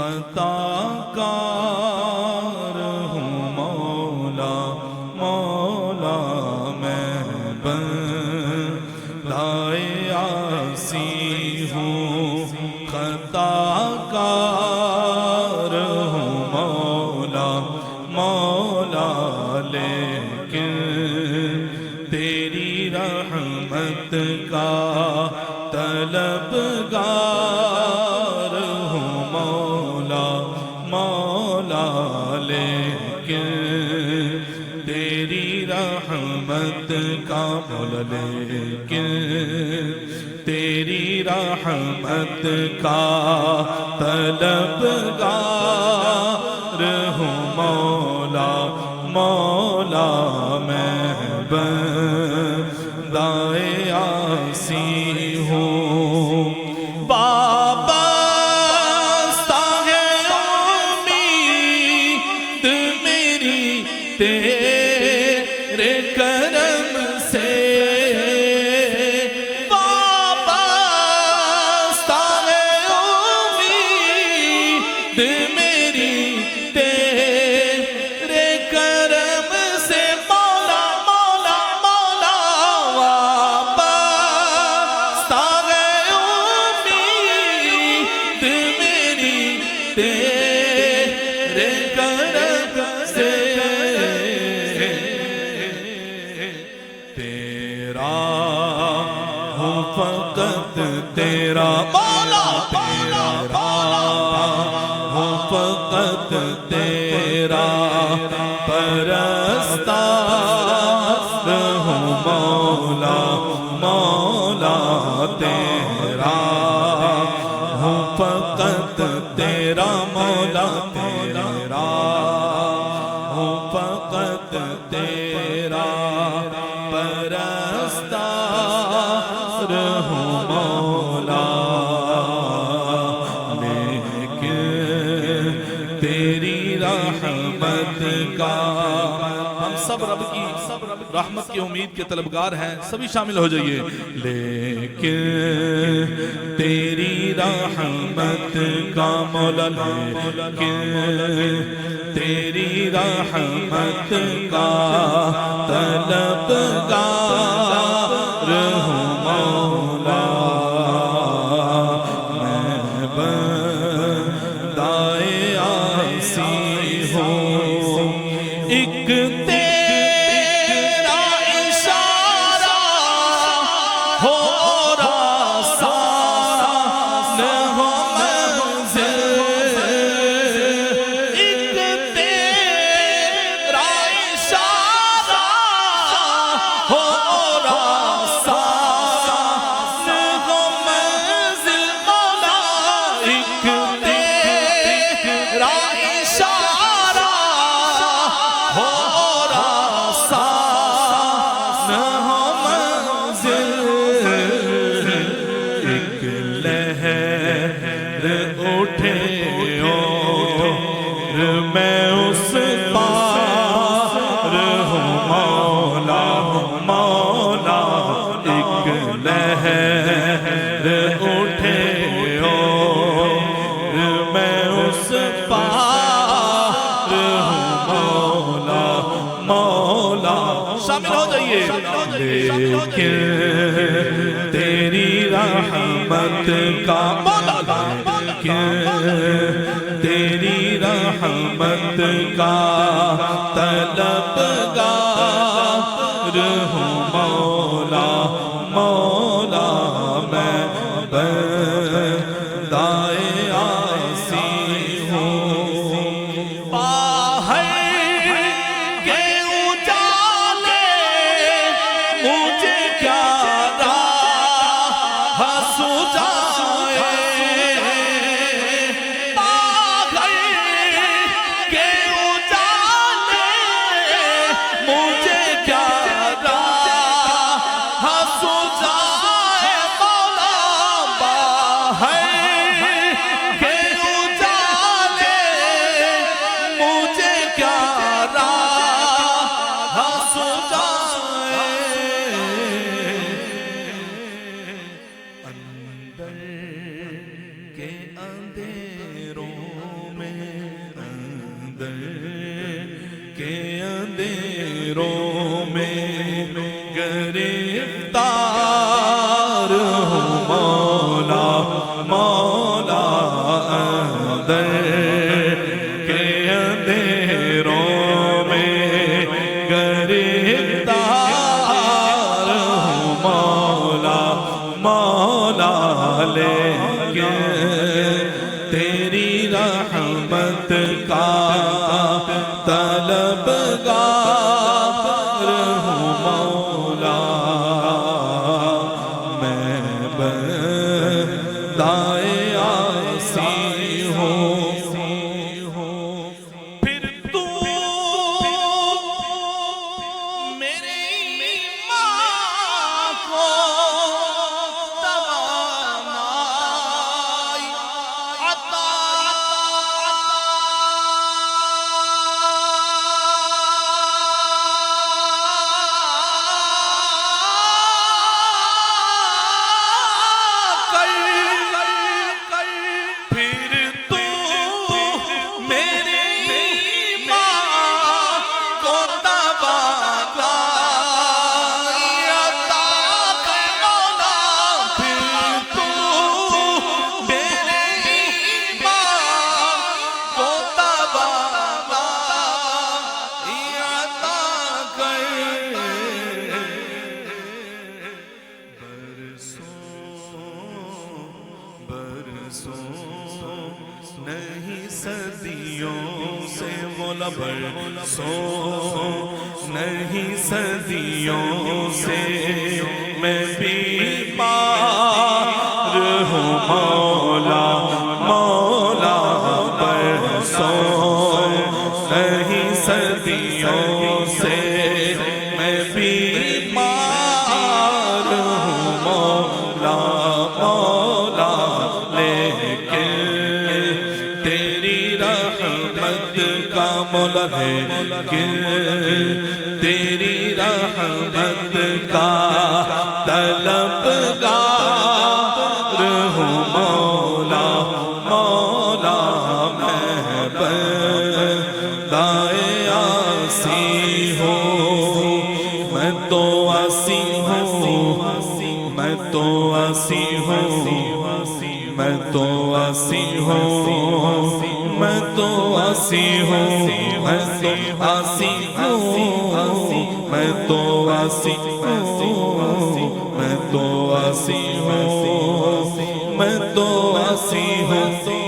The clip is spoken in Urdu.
خطا کار ہوں مولا مولا میں بندۂ عاصی ہوں خطا کار ہوں مولا مولا لیکن تیری رحمت کا طلبگار ہوں مولا مولا لیکن تیری رحمت کا مولا لیکن تیری رحمت کا طلبگار ہوں مولا مولا میں بندۂ عاصی ہوں وابستہ ہے امید میری تیرے کرم سے وابستہ ہے امید میری تیرے کرم سے مولا مولا مولا وابستہ ہے امید میری تیرے کرم سے تیرا ہوں فقط تیرا مولا تیرا ہوں فقط تیرا پرستار ہوں مولا مولا تیرا ہوں فقط تیرا مولا تیرا ہوں فقط تیرا پرستار ہوں مولا لیکن تیری رحمت کا ہم سب رب کی رحمت کی امید کے طلبگار ہیں سبھی شامل ہو جائیے لیکن تیری رحمت کا مولا لیکن تیری رحمت کا طلبگار ہوں مولا میں بندۂ عاصی ہوں ایک تیرا اشارہ ہو آسان ہو منزل ایک تیرا اشارہ ہو آسان ہو منزل مولا ایک تیرا اشارہ ہو آسان ہو منزل ایک لہر اٹھے اور میں اس پار ہوں مولا مولا ایک لہر اٹھے اور میں اس پار ہوں مولا مولا شامل ہو جائیے لیکن تیری رحمت کا مولا لیکن تیری رحمت کا طلبگار ہوں مولا مولا میں بندۂ عاصی ہوں باہر کے اجالے مجھے کیا راہ سجائے باہر کے اجالے مجھے کیا راہ اندھیروں میں گرفتار ہوں مولا مولا اندر کے اندھیروں میں گرفتار ہوں مولا مولا لیکن تیری رحمت کا طلبگار ہوں مولا میں بندۂ عاصی ہوں پھر تو میری ماں کو توانائی عطا نہیں صدیوں سے مولا برسوں نہیں صدیوں سے میں بیمار ہوں مولا مولا برسوں نہیں صدیوں سے میں بیمار ہوں مولا مولا لیکن مولا ہے کہ تیری رحمت کا طلبگار ہوں مولا مولا میں بندۂ عاصی ہوں میں تو عاصی ہوں میں تو عاصی ہوں میں تو عاصی ہوں میں تو عاصی ہوں میں تو عاصی ہوں میں تو عاصی ہوں میں تو عاصی ہوں میں تو عاصی ہوں